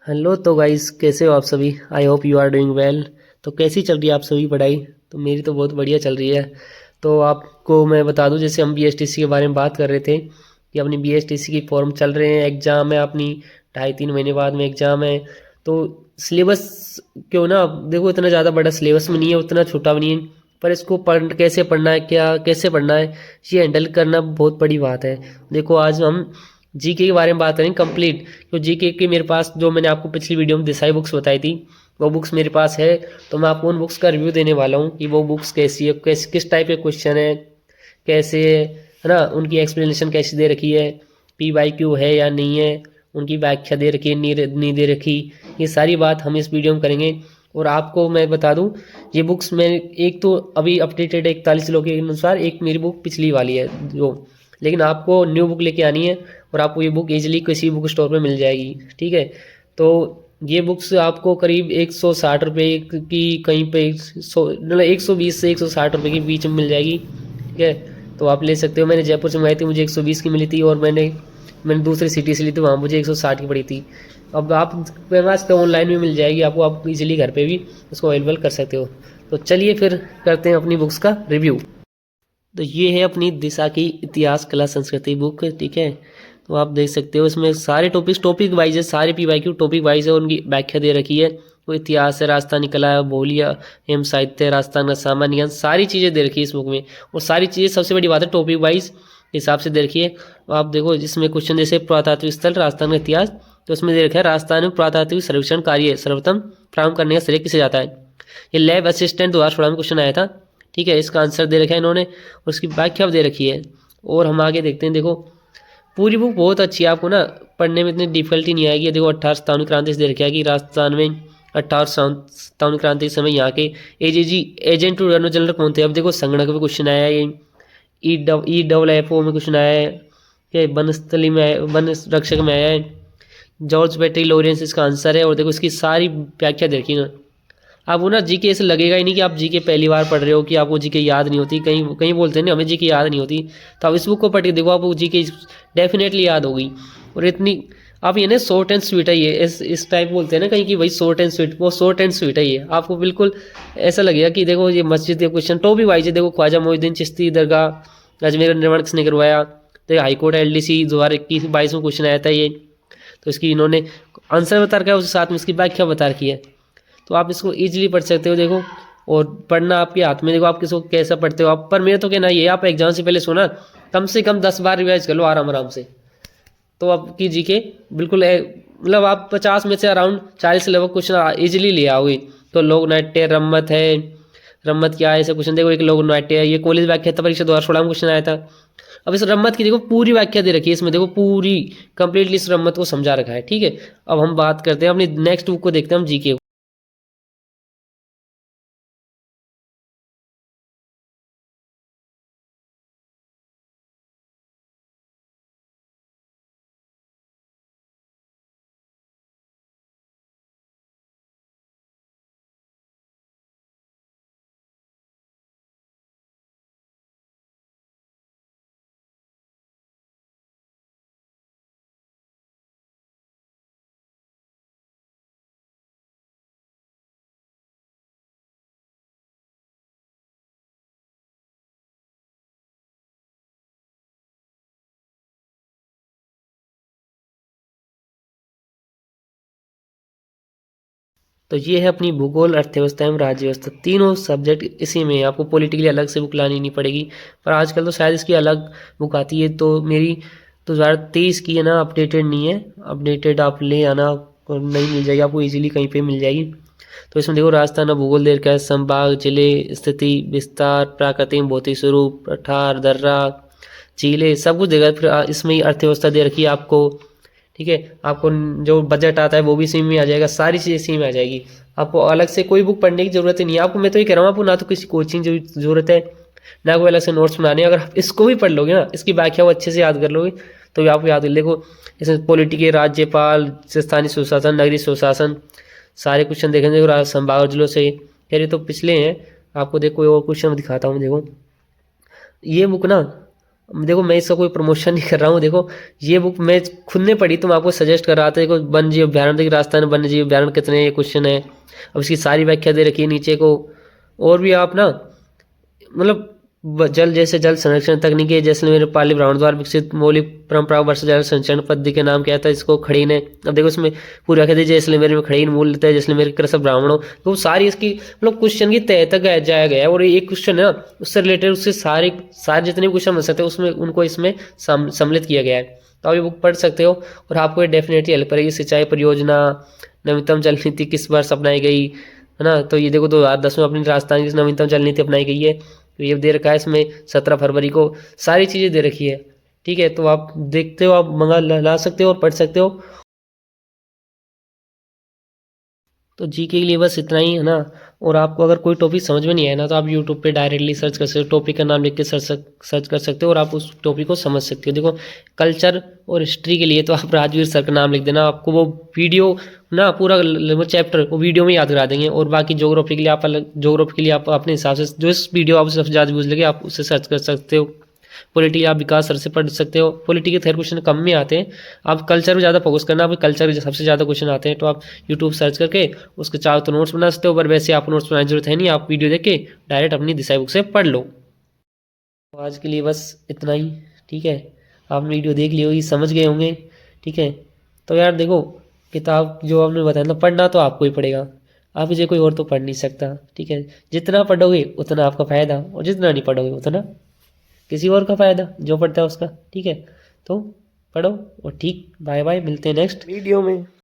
Hello तो guys, कैसे हो आप सभी। I hope you are doing well. तो कैसी चल रही है आप सभी पढ़ाई। तो मेरी तो बहुत बढ़िया चल रही है। तो आपको मैं बता दूं, जैसे हम बीएसटीसी के बारे में बात कर रहे थे कि अपनी बीएसटीसी की फॉर्म चल रहे हैं, एग्ज़ाम है अपनी 2.5-3 महीने बाद में एग्ज़ाम है। तो सिलेबस क्यों ना देखो, इतना ज़्यादा बड़ा सिलेबस में नहीं है, उतना छोटा भी नहीं है। पर इसको कैसे पढ़ना है, क्या कैसे पढ़ना है, ये हैंडल करना बहुत बड़ी बात है। देखो आज हम जीके के बारे में बात करेंगे कंप्लीट। तो जीके के मेरे पास, जो मैंने आपको पिछली वीडियो में दिसाई बुक्स बताई थी, वो बुक्स मेरे पास है। तो मैं आपको उन बुक्स का रिव्यू देने वाला हूँ कि वो बुक्स कैसी है, किस टाइप के क्वेश्चन है, कैसे है ना, उनकी एक्सप्लेनेशन कैसी दे रखी है, PYQ है या नहीं है, उनकी व्याख्या दे रखी है नहीं दे रखी। ये सारी बात हम इस वीडियो में करेंगे। और आपको मैं बता दूं, ये बुक्स मैं एक तो अभी अपडेटेड 41 लोगों के अनुसार, एक मेरी बुक पिछली वाली है जो, लेकिन आपको न्यू बुक लेके आनी है। और आपको ये बुक इजीली किसी बुक स्टोर पे मिल जाएगी, ठीक है। तो ये बुक्स आपको करीब 160 रुपये की, कहीं पे 120 से 160 रुपये के बीच में मिल जाएगी, ठीक है। तो आप ले सकते हो। मैंने जयपुर से मंगाई थी, मुझे 120 की मिली थी, और मैंने दूसरी सिटी से ली थी, वहाँ मुझे 160 की पड़ी थी। अब आप पास तो ऑनलाइन भी मिल जाएगी आपको, आप इजीली घर पे भी उसको अवेलेबल कर सकते हो। तो चलिए फिर करते हैं अपनी बुक्स का रिव्यू। तो ये है अपनी दिशा की इतिहास कला संस्कृति बुक, ठीक है। तो आप देख सकते हो इसमें सारे टॉपिक वाइज है, सारे PYQ टॉपिक वाइज है, उनकी व्याख्या दे रखी है। वो इतिहास है, राजस्थानी कला, भूलिया एवं साहित्य, राजस्थान का सामान्य ज्ञान, सारी चीज़ें दे रखी है इस बुक में। और सारी चीज़ें, सबसे बड़ी बात है, टॉपिक वाइज हिसाब से दे रखी है। आप देखो जिसमें क्वेश्चन जैसे पुरातात्विक स्थल राजस्थान का इतिहास, तो उसमें दे रखा है राजस्थान में पुरातात्विक सर्वेक्षण कार्य सर्वप्रथम प्रारंभ करने का श्रेय किसे जाता है। ये लैब असिस्टेंट 2016 में क्वेश्चन आया था, ठीक है। इसका आंसर दे रखा है इन्होंने, और उसकी व्याख्या दे रखी है। और हम आगे देखते हैं। देखो पूरी बुक बहुत अच्छी है, आपको ना पढ़ने में इतनी डिफिकल्टी नहीं आएगी। देखो 1857 क्रांति से दे रखा है कि राजस्थान में 1857 क्रांति के समय यहाँ के एजेजी एजेंट टू जनरल कौन थे। अब देखो संगणक में क्वेश्चन आया है, ये EFO में क्वेश्चन आया है, कि वनस्थली में, वन रक्षक में आया है। जॉर्ज बैटरी लॉरेंस इसका आंसर है। और देखो इसकी सारी व्याख्या देखी ना, आपको ना जीके ऐसे लगेगा ही नहीं कि आप जीके पहली बार पढ़ रहे हो, कि आपको जीके याद नहीं होती। कहीं कहीं बोलते हैं ना हमें जीके याद नहीं होती, तो आप इस बुक को पढ़ के देखो, आपको जीके डेफिनेटली याद होगी। और इतनी आप ये ना शॉर्ट एंड स्वीट है ये, इस टाइप बोलते हैं ना कहीं कि भाई शॉर्ट एंड स्वीट, वो शॉर्ट एंड स्वीट है ये। आपको बिल्कुल ऐसा लगेगा कि देखो ये मस्जिद के क्वेश्चन टॉपिक वाइज है। देखो ख्वाजा मोइनुद्दीन चिश्ती दरगाह अजमेर का निर्माण किसने करवाया। तो हाईकोर्ट LDC 2021-22 में क्वेश्चन आया था ये। तो इसकी इन्होंने आंसर बता रखा है, उसके साथ में इसकी व्याख्या बता रखी है। तो आप इसको ईजिली पढ़ सकते हो। देखो और पढ़ना आपके हाथ में, देखो आप किसको कैसा पढ़ते हो आप। पर मेरा तो कहना ये, आप एग्जाम से पहले सोना कम से कम 10 बार रिवाइज कर लो आराम आराम से। तो आपकी जीके बिल्कुल मतलब आप 50 में से अराउंड 40 से लगभग क्वेश्चन ईजिली ले आओगे। तो लोक नाट्य, रम्मत है, रम्मत क्या है, ऐसे क्वेश्चन। देखो एक लोक नाट्य है, ये कॉलेज व्याख्या था, परीक्षा 2016 में क्वेश्चन आया था। अब इस रम्मत की देखो पूरी व्याख्या दे रखी है इसमें, देखो पूरी कंप्लीटली इस रम्मत को समझा रखा है, ठीक है। अब हम बात करते हैं अपनी नेक्स्ट बुक को, देखते हैं हम जीके। तो ये है अपनी भूगोल, अर्थव्यवस्था एवं राज्य व्यवस्था, तीनों सब्जेक्ट इसी में है। आपको पॉलिटिकली अलग से बुक लानी नहीं पड़ेगी। पर आजकल तो शायद इसकी अलग बुक आती है। तो मेरी तो 2023 की है ना, अपडेटेड नहीं है। अपडेटेड आप ले आना, और नहीं मिल जाएगी आपको, इजीली कहीं पे मिल जाएगी। तो इसमें देखो राजस्थान का भूगोल दे रखा है, संभाग, जिले, स्थिति, विस्तार, प्राकृतिक भौतिक स्वरूप, पठार, दर्रा, झीलें, सब कुछ देगा। फिर इसमें ही अर्थव्यवस्था दे रखी है आपको, ठीक है। आपको जो बजट आता है वो भी इसी में आ जाएगा, सारी चीज़ इसी में आ जाएगी। आपको अलग से कोई बुक पढ़ने की जरूरत ही नहीं है। आपको मैं तो ये कह रहा हूँ, आपको ना तो किसी कोचिंग की जरूरत है, ना कोई अलग से नोट्स बनाने। अगर आप इसको भी पढ़ लोगे ना, इसकी व्याख्या वो अच्छे से याद कर लोगे, तो भी आपको याद है। देखो इसमें पॉलिटिके, राज्यपाल, स्थानीय सुशासन, नगरीय सुशासन, सारे क्वेश्चन देखेंगे। देखो संभाग और जिलों से, यार ये तो पिछले हैं। आपको देखो कोई और क्वेश्चन दिखाता हूँ। देखो ये बुक ना देखो मैं इसका कोई प्रमोशन नहीं कर रहा हूँ, देखो ये बुक मैं खुद ने पढ़ी तो मैं आपको सजेस्ट कर रहा था। देखो वन्य जीव अभ्यारण्य, देखिए राजस्थान वन्य जीव अभ्यारण्य कितने क्वेश्चन है, अब इसकी सारी व्याख्या दे रखी है नीचे को। और भी आप ना मतलब जल जैसे जल संरक्षण तकनीकी, जैसलमेर पाली ब्राह्मण द्वारा विकसित मौलिक परंपरा वर्ष जल संरक्षण पद्धति के नाम क्या था, इसको खड़ीन है। अब देखो इसमें पूरी व्याख्या दी, जैसलमेर में खड़ीन मूल है, जैसलमेर के कृषक ब्राह्मणों, तो सारी इसकी मतलब क्वेश्चन की तह तक जाया गया है। और एक क्वेश्चन है ना उससे रिलेटेड, उससे सारे सारे जितने क्वेश्चन बन सकते हैं उसमें उनको इसमें सम्मिलित किया गया है। तो आप ये बुक पढ़ सकते हो और आपको ये डेफिनेटली हेल्प करेगी। सिंचाई परियोजना, नवीनतम जल नीति किस वर्ष अपनाई गई, है ना, तो ये देखो 2010 में अपनी राजस्थान की नवीनतम जल नीति अपनाई गई है। तो ये दे रखा है इसमें 17 फरवरी को, सारी चीज़ें दे रखी है। ठीक है, तो आप देखते हो, आप मंगा ला सकते हो और पढ़ सकते हो। तो जीके के लिए बस इतना ही है ना। और आपको अगर कोई टॉपिक समझ में नहीं आया ना तो आप यूट्यूब पे डायरेक्टली सर्च कर सकते हो, टॉपिक का नाम लिख के सर्च कर सकते हो और आप उस टॉपिक को समझ सकते हो। देखो कल्चर और हिस्ट्री के लिए तो आप राजवीर सर का नाम लिख देना, आपको वो वीडियो ना पूरा वो चैप्टर वो वीडियो में याद करा देंगे। और बाकी ज्योग्राफी के लिए आप अलग, ज्योग्राफी के लिए आप अपने हिसाब से जो इस वीडियो आप सबसे ज़्यादा बूझ लगे आप उससे सर्च कर सकते हो। पॉलिटी आप विकास सर से पढ़ सकते हो, पॉलिटी के थेर क्वेश्चन कम में आते हैं। आप कल्चर में ज़्यादा फोकस करना, आपके कल्चर के सबसे ज़्यादा क्वेश्चन आते हैं। तो आप यूट्यूब सर्च करके उसके चाहो तो नोट्स बना सकते हो, पर वैसे आप नोट्स बनाने की जरूरत है नहीं, आप वीडियो देख के डायरेक्ट अपनी दिशा बुक से पढ़ लो। तो आज के लिए बस इतना ही। ठीक है, आपने वीडियो देख ली होगी, समझ गए होंगे। ठीक है, तो यार देखो किताब जो आपने बताया ना पढ़ना तो आपको ही पड़ेगा, आप इसे कोई और तो पढ़ नहीं सकता। ठीक है, जितना पढ़ोगे उतना आपका फ़ायदा, और जितना नहीं पढ़ोगे उतना किसी और का फ़ायदा जो पढ़ता है उसका। ठीक है, तो पढ़ो और ठीक, बाय बाय, मिलते हैं नेक्स्ट वीडियो में।